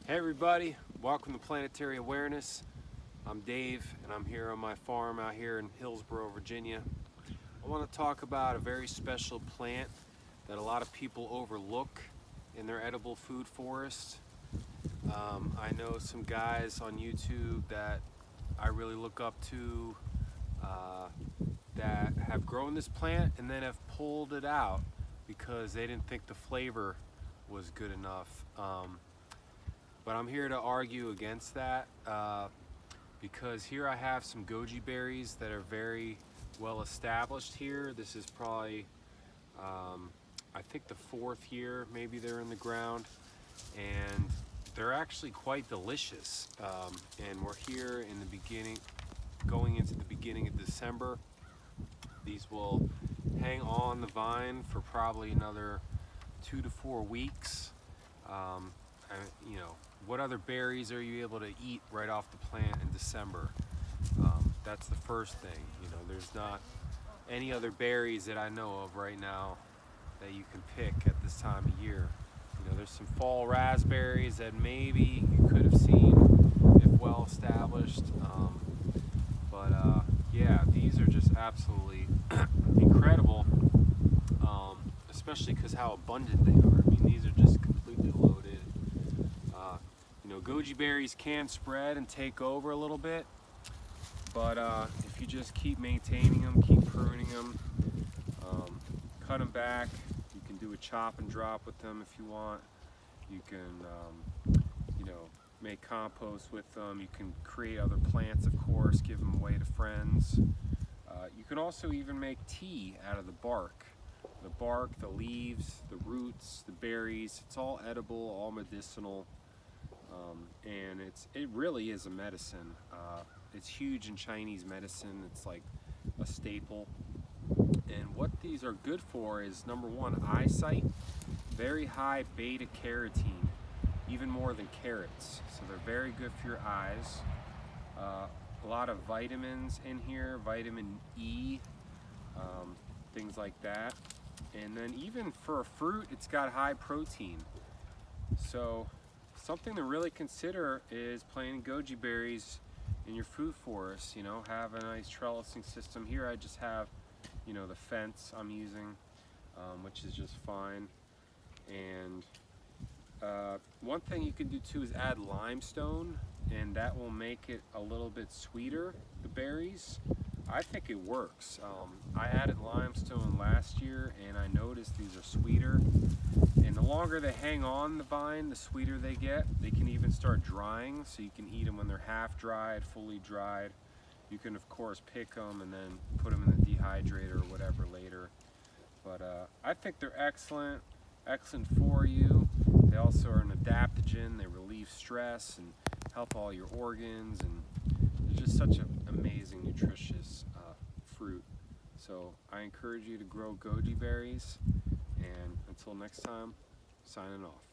Hey everybody, welcome to Planetary Awareness. I'm Dave and I'm here on my farm out here in Hillsboro, Virginia. I want to talk about a very special plant that a lot of people overlook in their edible food forest. I know some guys on YouTube that I really look up to that have grown this plant and then have pulled it out because they didn't think the flavor was good enough. But I'm here to argue against that because here I have some goji berries that are very well established here. This is probably, I think the fourth year maybe they're in the ground, and they're actually quite delicious. And we're here in the beginning, going into the beginning of December. These will hang on the vine for probably another 2 to 4 weeks. You know, what other berries are you able to eat right off the plant in December? That's the first thing. You know, there's not any other berries that I know of right now that you can pick at this time of year. You know, there's some fall raspberries that maybe you could have seen if well established. Yeah, these are just absolutely incredible, especially because how abundant they are. I mean, these are just completely loaded. You know, goji berries can spread and take over a little bit, but if you just keep maintaining them, keep pruning them, cut them back, you can do a chop and drop with them if you want. You can, you know, make compost with them. You can create other plants, of course, give them away to friends. You can also even make tea out of the bark. The bark, the leaves, the roots, the berries, it's all edible, all medicinal. And it really is a medicine. It's huge in Chinese medicine. It's like a staple. And what these are good for is, number one, eyesight. Very high beta carotene, even more than carrots. So they're very good for your eyes. A lot of vitamins in here, vitamin E, things like that. And then even for a fruit, it's got high protein. So something to really consider is planting goji berries in your food forest. You know, have a nice trellising system. Here I just have, you know, the fence I'm using, which is just fine. And one thing you can do too is add limestone, and that will make it a little bit sweeter, the berries. I think it works. I added limestone last year and I noticed these are sweeter. And the longer they hang on the vine, the sweeter they get. They can even start drying, so you can eat them when they're half dried, fully dried. You can of course pick them and then put them in the dehydrator or whatever later. But I think they're excellent for you. They also are an adaptogen. They relieve stress and help all your organs, and they're just such an amazing, nutritious fruit. So I encourage you to grow goji berries, and until next time, signing off.